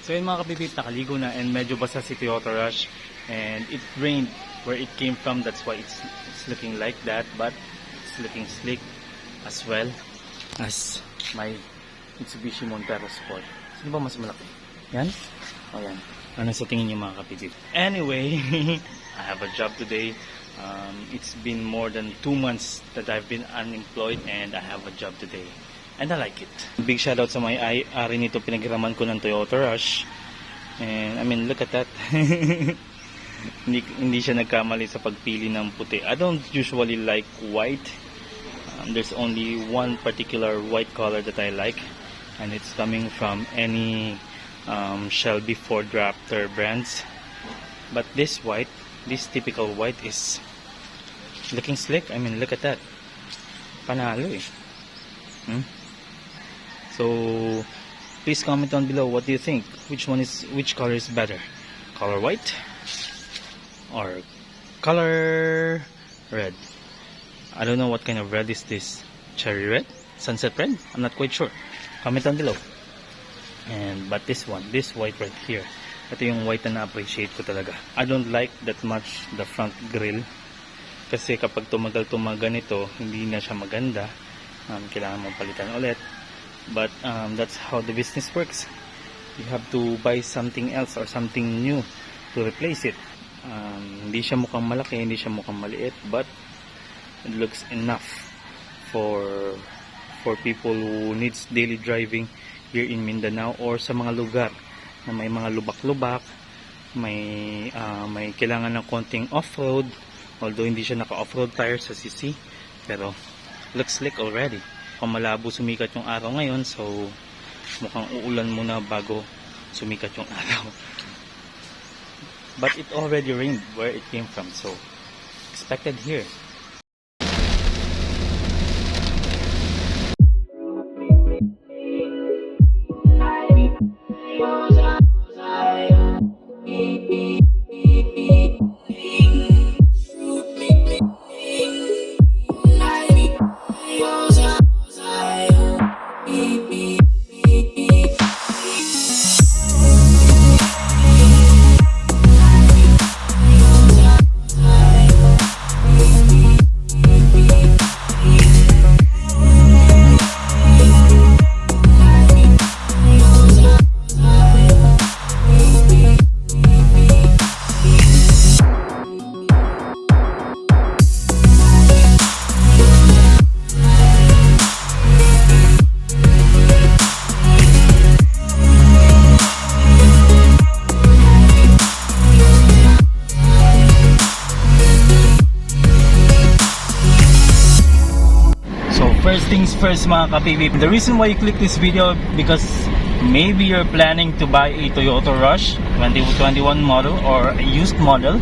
So yun mga kapipit, nakaligo na and medyo basa si Toyota Rush and it rained where it came from. That's why it's looking like that, but it's looking slick as well as my Mitsubishi Montero Sport. Sino ba mas malaki? Yan? O yan. Ano sa tingin niyo mga kapipit? Anyway, I have a job today. It's been more than 2 months that I've been unemployed and I have a job today. And I like it. Big shout out sa may ari nito, pinaghiraman ko ng Toyota Rush. And I mean, look at that. hindi siya nagkamali sa pagpili ng puti. I don't usually like white. There's only one particular white color that I like. And it's coming from any Shelby Ford Raptor brands. But this white, this typical white is looking slick. I mean, look at that. Panalo eh. So please comment down below, what do you think? Which color is better? Color white or color red? I don't know what kind of red is this. Cherry red? Sunset red? I'm not quite sure. Comment down below. But this one, this white right here, ito yung white na na-appreciate ko talaga. I don't like that much the front grille kasi kapag tumagal ganito, hindi na siya maganda. Kailangan mong palitan ulit. But that's how the business works. You have to buy something else or something new to replace it. Hindi siya mukhang malaki, hindi siya mukhang maliit, but it looks enough for people who needs daily driving here in Mindanao or sa mga lugar na may mga lubak-lubak, may kailangan ng konting off-road, although hindi siya naka-off-road tires sa CC, pero looks slick already. Kung malabo sumikat yung araw ngayon, so mukhang uulan muna bago sumikat yung araw. But it already rained where it came from, so expected here. First things first mga kapipip, the reason why you click this video because maybe you're planning to buy a Toyota Rush 2021 model or a used model,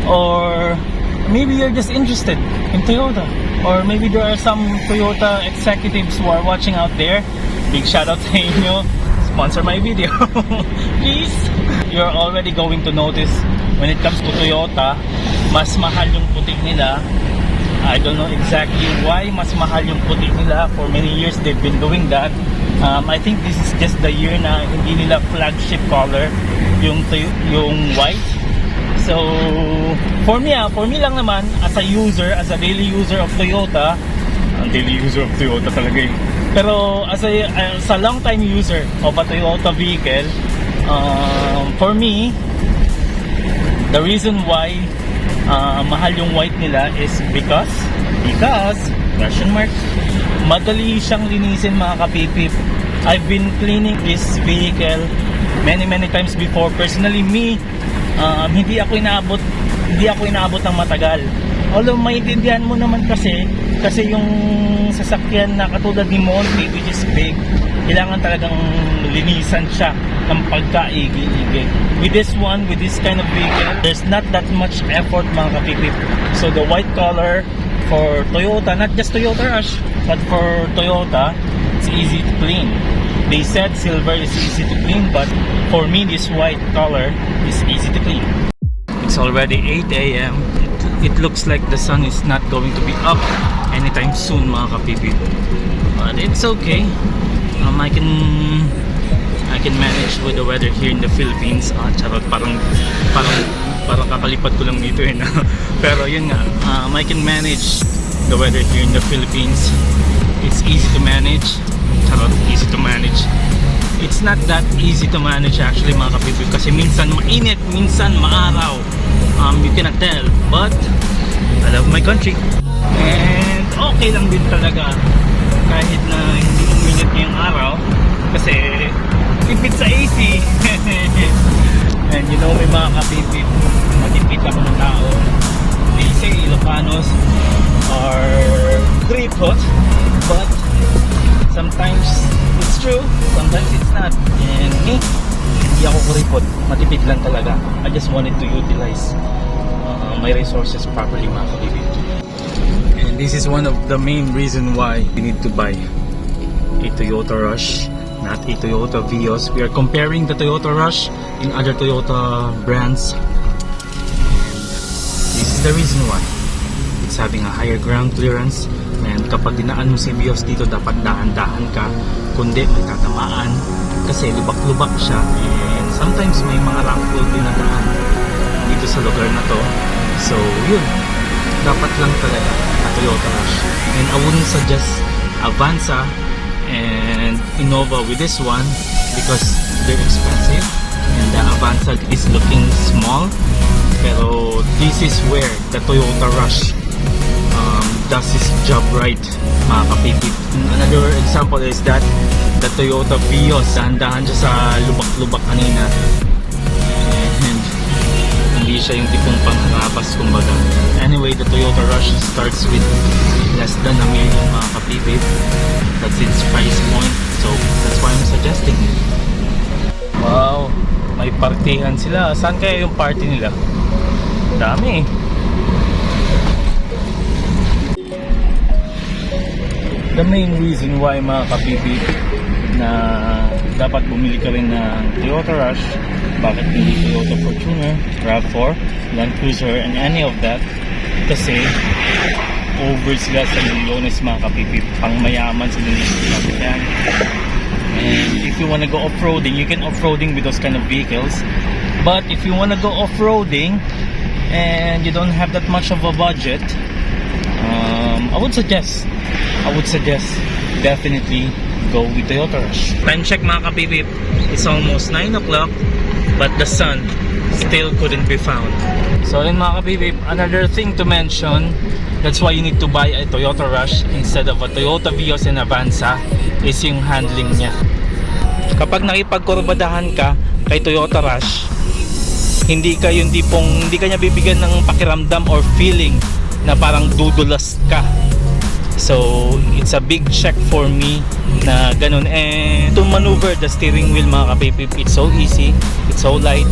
or maybe you're just interested in Toyota, or maybe there are some Toyota executives who are watching out there. Big shout out sa inyo, sponsor my video. Please. You're already going to notice when it comes to Toyota, mas mahal yung puti nila. I don't know exactly why mas mahal yung puti nila. For many years they've been doing that. I think this is just the year na hindi nila flagship color yung white. So for me lang naman, as a daily user of Toyota, talaga eh. Pero as a long time user of a Toyota vehicle, for me, the reason why mahal yung white nila is because question mark, madali siyang linisin mga kapipip. I've been cleaning this vehicle many times before. Personally me, hindi ako inaabot ng matagal. Although maintindihan mo naman kasi yung sasakyan na katulad ni Monty, which is big, kailangan talagang linisan siya ng pagkaigi-igi. With this kind of vehicle, there's not that much effort mga kapipip. So the white color for Toyota, not just Toyota Rush, but for Toyota, it's easy to clean. They said silver is easy to clean, but for me this white color is easy to clean. It's already 8 a.m. It looks like the sun is not going to be up anytime soon mga kapipip. But it's okay. I can can manage with the weather here in the Philippines. Charot, parang kakalipat ko lang dito eh. Pero yun nga, I can manage the weather here in the Philippines. It's easy to manage. Charot, easy to manage. It's not that easy to manage actually mga kapipip, kasi minsan mainit, minsan maaraw. You cannot tell, but I love my country. And okay lang din talaga kahit na hindi uminit ngayong araw, kasi tipid sa AC. And you know, may mga kapipip, matipid ako ng tao. They say Ilocanos are great hot, but sometimes it's true, sometimes it's not. And me, hindi ako kuripot, matipid lang talaga. I just wanted to utilize my resources properly mga kapipip. And this is one of the main reason why you need to buy a Toyota Rush, not a Toyota Vios. We are comparing the Toyota Rush in other Toyota brands. This is the reason why. It's having a higher ground clearance, and kapag dinaan mo si Vios dito, dapat dahan-dahan ka, kundi may tatamaan kasi lubak-lubak siya, and sometimes may mga rough road din na daan dito sa lugar na to. So yun, dapat lang talaga a Toyota Rush. And I wouldn't suggest Avanza and Innova with this one because they're expensive, and the Avanza is looking small. Pero this is where the Toyota Rush does its job right mga kapipip. Another example is that the Toyota Vios, dahan-dahan siya sa lubak-lubak kanina, and hindi siya yung tipong pangharabas kumbaga. Anyway, the Toyota Rush starts with less than $1 million mga kapipip. That's its price point, so that's why I'm suggesting it. Wow, may partihan sila. Saan kaya yung party nila? Dami. The main reason why mga kapipip na dapat bumili ka rin ng Toyota Rush, bakit hindi Toyota Fortuner, RAV4, Land Cruiser, and any of that, kasi over sila sa milyones mga kapipip, pang mayaman sila nila. And if you wanna go off-roading, you can off-roading with those kind of vehicles. But if you wanna go off-roading and you don't have that much of a budget, I would suggest definitely go with Toyota Rush. Time check mga kapipip, it's almost 9 o'clock, but the sun still couldn't be found. So yun mga kapipip, another thing to mention, that's why you need to buy a Toyota Rush instead of a Toyota Vios and Avanza, is yung handling niya. Kapag nakipagkurbadahan ka kay Toyota Rush, hindi ka niya bibigyan ng pakiramdam or feeling na parang dudulas ka. So it's a big check for me na ganun. And to maneuver the steering wheel mga kapipip, it's so easy, it's so light,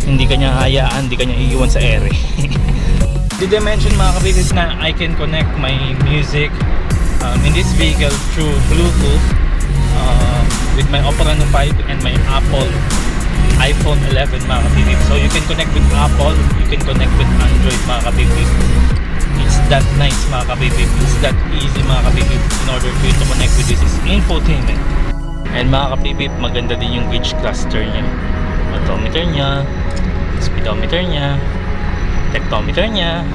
hindi ka niya hayaan, hindi ka niya iiwan sa ere. Did I mention mga kapipip na I can connect my music in this vehicle through Bluetooth with my Opera 5 and my Apple iPhone 11 mga kapipip. So you can connect with Apple, you can connect with Android mga kapipip. It's that nice mga kapipip, it's that easy mga kapipip in order for you to connect with this infotainment. And mga kapipip, maganda din yung gauge cluster niya, odometer niya, speedometer niya, tactometer niya,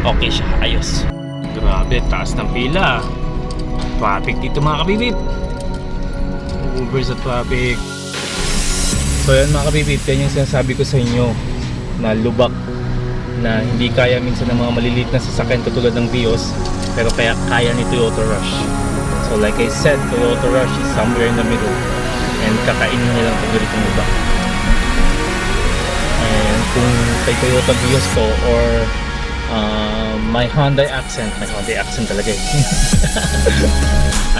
okay siya, ayos. Grabe, taas ng pila, traffic dito mga kapipip, over sa traffic. So yan mga kapipip, yan yung sinasabi ko sa inyo na lubak, na hindi kaya minsan ng mga maliliit na sasakyan katulad ng Vios, pero kaya ni Toyota Rush. So like I said, Toyota Rush is somewhere in the middle, and kakainin niya lang pag ganitong lubak. And kung kay Toyota Vios ko or my Hyundai Accent talaga eh.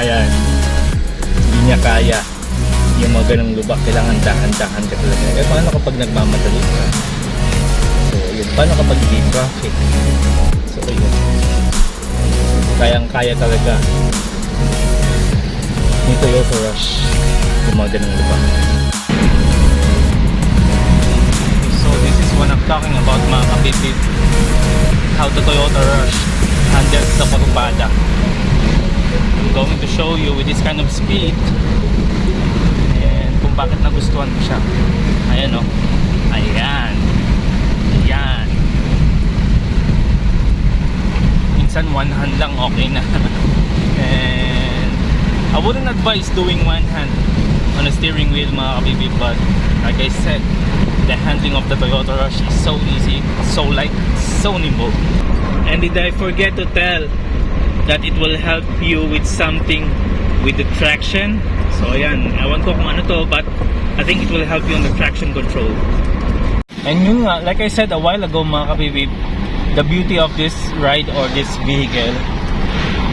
Ayan, hindi niya kaya yung mga ganang lubak, kailangan dahan-dahan ka talaga. Eh paano kapag nagmamadali ka? So yun, paano kapag hindi traffic? So yun, kayang-kaya talaga ni Toyota Rush yung mga ganang lubak. So this is what I'm talking about mga kapipip, how the Toyota Rush handles the kurbada. I'm going to show you with this kind of speed. bakit nagustuhan ko siya. Ayan, oh. Ayan. Ayan. Minsan one hand lang okay na. And I wouldn't advise doing one hand on a steering wheel, mga kabibib, but like I said, the handling of the Toyota Rush is so easy, so light, so nimble. And did I forget to tell that it will help you with something with the traction? So ayan, ewan ko kung ano to, but I think it will help you on the traction control. And yun nga, like I said a while ago, mga kabibib, the beauty of this ride or this vehicle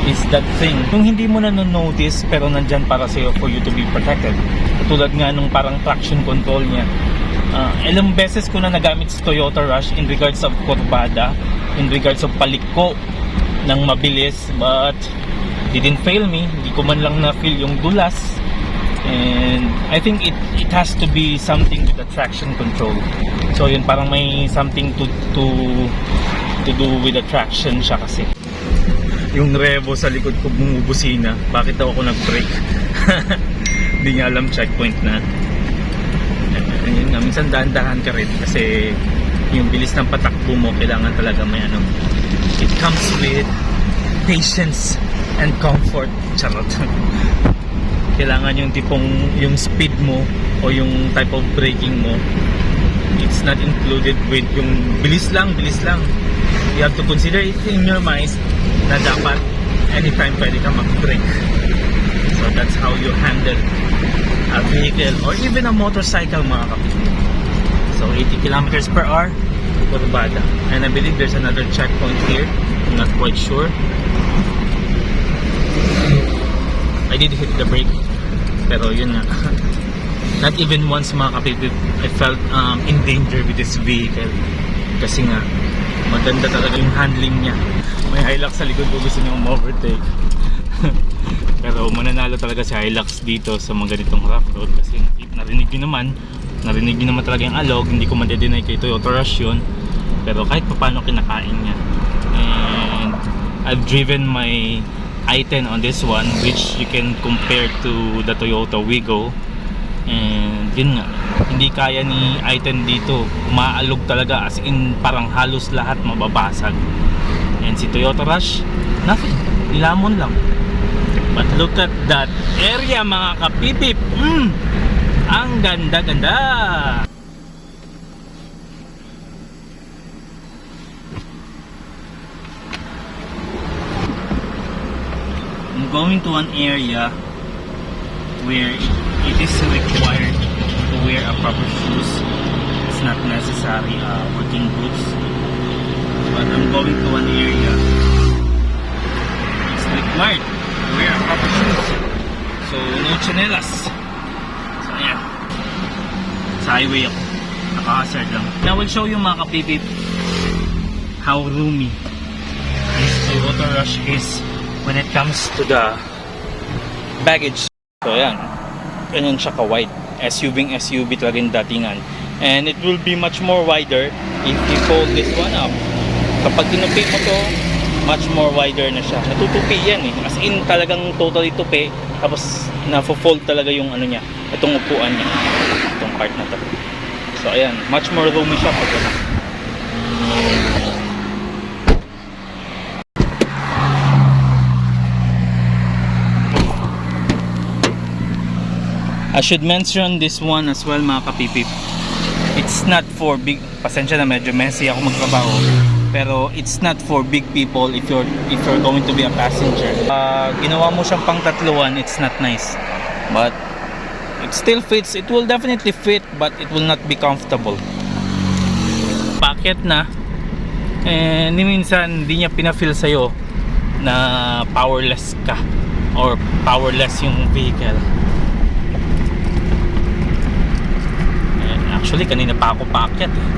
is that thing. Yung hindi mo na notice pero nandyan para sa'yo for you to be protected. Tulad nga nung parang traction control niya. Ilang beses ko na nagamit sa Toyota Rush in regards of kurbada, in regards of paliko ng mabilis, but didn't fail me. Hindi ko man lang na-feel yung dulas. And I think it has to be something with the traction control. So yun, parang may something to do with the traction siya kasi. Yung revo sa likod ko bumubusina. Bakit daw ako nag-brake? Hindi niya alam, checkpoint na. Yun nga, minsan dahan-dahan ka rin kasi yung bilis ng patakbo mo kailangan talaga may ano. It comes with patience and comfort. Charot. Kailangan yung tipong yung speed mo o yung type of braking mo, it's not included with yung bilis lang. You have to consider it in your mind na dapat anytime pwede ka mag-brake. So that's how you handle a vehicle or even a motorcycle, mga kapitid. So 80 kilometers per hour, kurbada. And I believe there's another checkpoint here. I'm not quite sure. I did hit the brake, pero yun nga. Not even once, mga kapitid, I felt in danger with this vehicle. Kasi nga, maganda talaga yung handling niya. May Hilux sa likod ko, gusto niya overtake. Pero mananalo talaga si Hilux dito sa mga ganitong rough road kasi narinig nyo naman talaga yung alog. Hindi ko ma-deny kay Toyota Rush yun, pero kahit paano kinakain niya. And I've driven my i10 on this one, which you can compare to the Toyota Wigo. And yun nga, hindi kaya ni i10 dito, maalog talaga, as in parang halos lahat mababasag. And si Toyota Rush, nothing, ilamon lang. But look at that area, mga kapipip. Ang ganda-ganda. I'm going to an area where it is required to wear a proper shoes. It's not necessary working boots, but I'm going to an area it's required to wear a proper shoes. So no chanelas. So ayan, sa highway ako, naka-hazard lang. Now I will show you, mga kapipip, how roomy this Toyota Rush is when it comes to the baggage. So ayan, ganyan siya ka-wide. SUV talaga yung datingan. And it will be much more wider if you fold this one up. Kapag tinupi mo to, much more wider na siya. Natutupi yan eh. As in talagang totally tupi. Tapos na-fold talaga yung ano niya, itong upuan niya, itong part na to. So ayan, much more roomy siya pag ano. I should mention this one as well, mga kapipip. It's not for big, pasensya na medyo messy ako magtrabaho, pero it's not for big people if you're going to be a passenger. Ginawa mo siyang pang tatluan, it's not nice. But it still fits. It will definitely fit, but it will not be comfortable. Bakit na? Ni minsan hindi niya pinafeel sa'yo na powerless ka or powerless yung vehicle. Actually, kanina pa ako paakyat eh.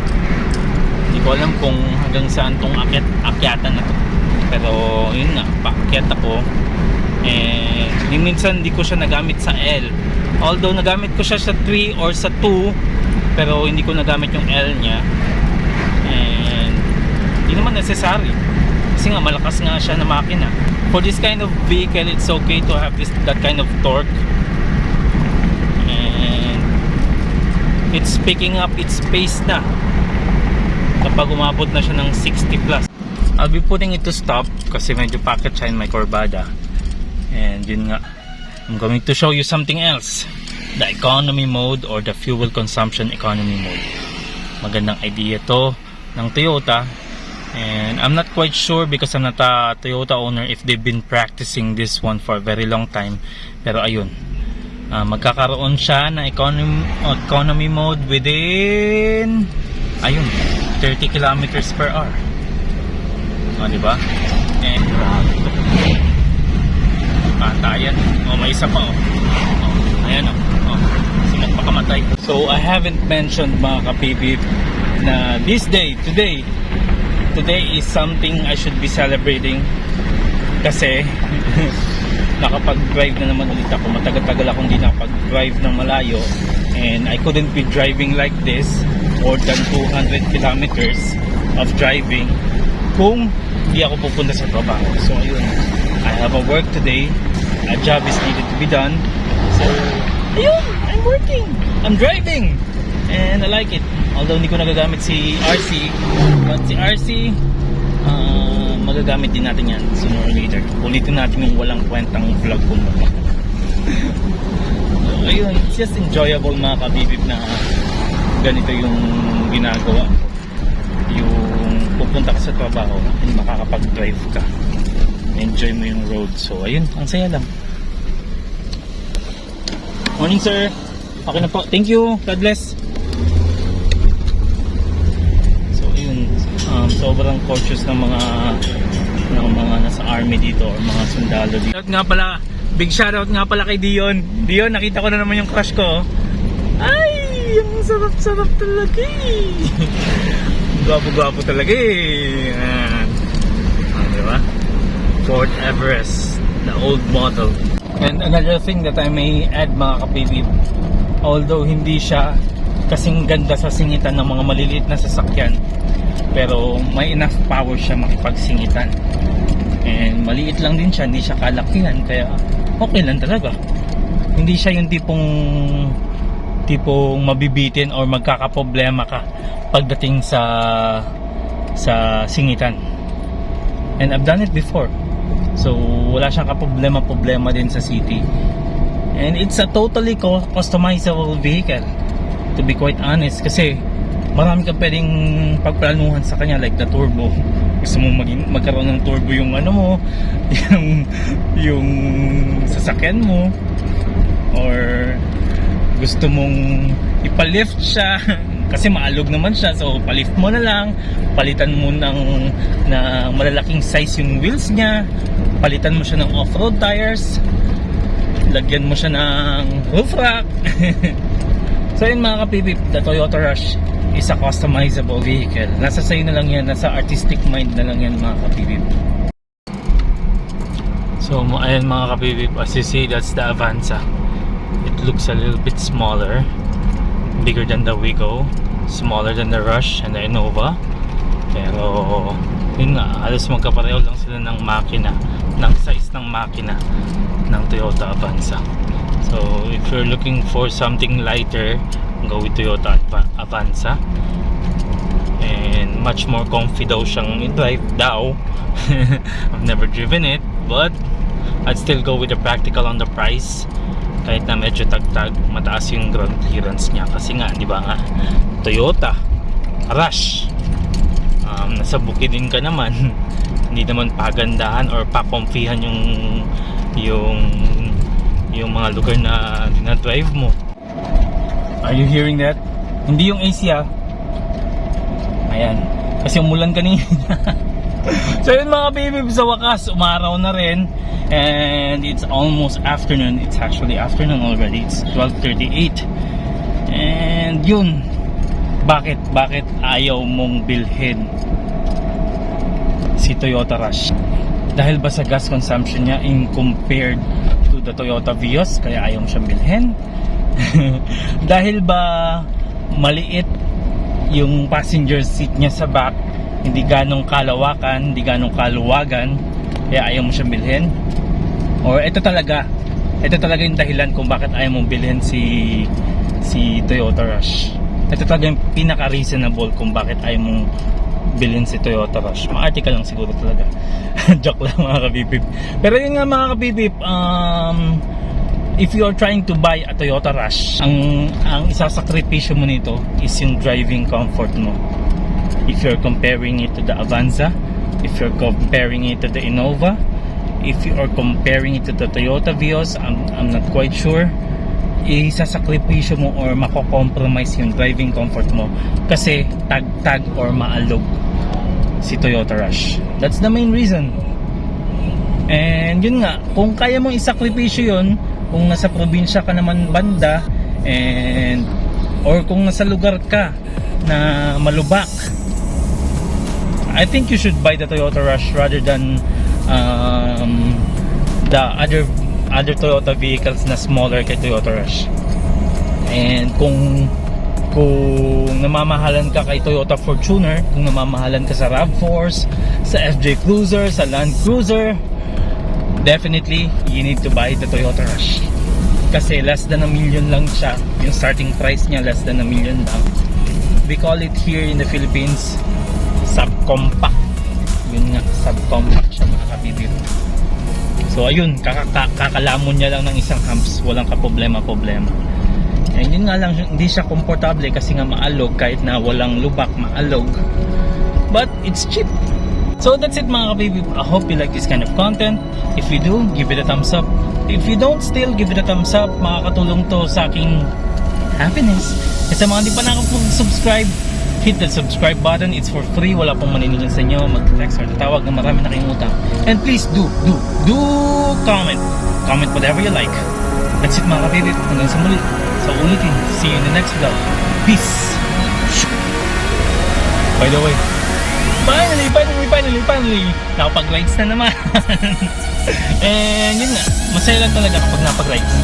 Hindi ko alam kung hanggang saan tong akyatan na to. Pero yun nga, paakyat ako. And minsan hindi ko siya nagamit sa L. Although nagamit ko siya sa 3 or sa 2, pero hindi ko nagamit yung L niya. And hindi naman necessary. Kasi nga malakas nga siya na makina. For this kind of vehicle, it's okay to have that kind of torque. And it's picking up its pace na kapag umabot na siya ng 60 plus. I'll be putting it to stop kasi medyo packet siya in my Corbada. And yun nga, I'm going to show you something else, the economy mode or the fuel consumption economy mode. Magandang idea to ng Toyota, and I'm not quite sure because I'm not a Toyota owner if they've been practicing this one for a very long time. Pero ayun, magkakaroon siya ng economy mode within ayun 30 kilometers per hour. Diba? And patayan. May isa pa ayan so magpakamatay. So I haven't mentioned mga kapibib na this day, today is something I should be celebrating kasi nakapag-drive na naman ulit ako. Matagal-tagal akong hindi nakapag-drive ng malayo, and I couldn't be driving like this more than 200 kilometers of driving kung hindi ako pupunta sa trabaho. So ayun, I have a work today, a job is needed to be done, so ayun, I'm working, I'm driving, and I like it. Although hindi ko nagagamit si RC, but si RC magagamit din natin yan sooner or later. Ulitin natin yung walang kwentang vlog ko mo. So ayun, it's just enjoyable mga kabibib na ganito yung ginagawa. Yung pupunta ka sa trabaho and makakapag-drive ka, enjoy mo yung road. So ayun, ang saya lang. Morning sir, okay na po, thank you, God bless. So ayun, sobrang cautious ng mga nasa army dito or mga sundalo dito. Shoutout nga pala, big shoutout nga pala kay Dion. Dion, nakita ko na naman yung crush ko. Ay, yung sarap-sarap talaga eh. Gwapo-gwapo talaga eh. Diba? Ford Everest, the old model. And another thing that I may add mga kapibib, although hindi siya kasing ganda sa singitan ng mga maliliit na sasakyan, pero may enough power siya makipagsingitan. And maliit lang din siya, hindi siya kalakihan, kaya okay lang talaga. Hindi siya yung tipong mabibitin or magkakaproblema ka pagdating sa singitan. And I've done it before. So wala siyang kaproblema din sa city. And it's a totally customizable vehicle, to be quite honest, kasi marami kang pwedeng pagplanuhan sa kanya, like the turbo. Gusto mong magkaroon ng turbo yung ano mo, yung sasakyan mo, or gusto mong ipalift siya kasi maalog naman siya, so palift mo na lang, palitan mo ng malalaking size yung wheels niya, palitan mo siya ng off-road tires, lagyan mo siya ng roof rack. So yun mga kapipip, the Toyota Rush is a customizable vehicle. Nasa sayo na lang yan, nasa artistic mind na lang yan mga kapipip. So ayan mga kapipip, as you see, that's the Avanza. It looks a little bit smaller, bigger than the Wigo, smaller than the Rush and the Innova. Pero yun nga, halos magkapareho lang sila ng makina, ng size ng makina ng Toyota Avanza. So if you're looking for something lighter, go with Toyota Avanza. And much more comfy daw siyang i-drive daw. I've never driven it, but I'd still go with the practical on the price. Kahit na medyo tagtag, mataas yung ground clearance niya. Kasi nga, di ba nga, Toyota Rush, nasa bukidin ka naman, hindi naman pagandahan or pakomfihan yung mga lugar na dinadrive mo. Are you hearing that? Hindi yung AC ah. Ayan, kasi umulan kanina. So yun mga baby, sa wakas umaraw na rin. And it's almost afternoon. It's actually afternoon already. It's 12:38. And yun, bakit ayaw mong bilhin si Toyota Rush? Dahil ba sa gas consumption niya in compared to the Toyota Vios, kaya ayaw mo siyang bilhin? Dahil ba maliit yung passenger seat niya sa back, hindi ganong kalawakan, hindi ganong kaluwagan, kaya ayaw mo siyang bilhin? Or ito talaga yung dahilan kung bakit ayaw mong bilhin si Toyota Rush? ito talaga yung pinaka-reasonable kung bakit ayaw mong bilhin si Toyota Rush. Maarte ka lang siguro talaga. Joke lang mga kabibib. Pero yun nga mga kabibib, if you are trying to buy a Toyota Rush, ang isasakripisyo mo nito is yung driving comfort mo. If you're comparing it to the Avanza, if you're comparing it to the Innova, if you are comparing it to the Toyota Vios, I'm not quite sure, isasakripisyo mo or mako-compromise yung driving comfort mo kasi tag-tag or maalog si Toyota Rush. That's the main reason. And yun nga, kung kaya mong isakripisyo yun, kung nasa probinsya ka naman banda, and or kung nasa lugar ka na malubak, I think you should buy the Toyota Rush rather than the other Toyota vehicles na smaller kay Toyota Rush. And kung namamahalan ka kay Toyota Fortuner, kung namamahalan ka sa RAV4, sa FJ Cruiser, sa Land Cruiser, definitely you need to buy the Toyota Rush. Kasi less than $1 million lang siya. Yung starting price niya less than $1 million lang. We call it here in the Philippines subcompact. Yun nga, subcompact siya mga kabibib. So ayun, kakalamon niya lang ng isang humps, walang kaproblema-problema. And yun nga lang, hindi siya komportable kasi nga maalog, kahit na walang lubak, maalog. But it's cheap. So that's it mga kabibib. I hope you like this kind of content. If you do, give it a thumbs up. If you don't still, give it a thumbs up. Makakatulong to sa aking happiness. At sa mga hindi pa nakapag-subscribe, hit the subscribe button. It's for free. Wala pong maniningil sa inyo. Mag-text or tatawag na marami na kayong utang. And please do comment. Comment whatever you like. That's it mga kabibib. Hanggang sa muli. Sa ulitin. See you in the next vlog. Peace. By the way, finally, nakapag-rides na naman. And yun nga, masaya lang talaga kapag napag-rides.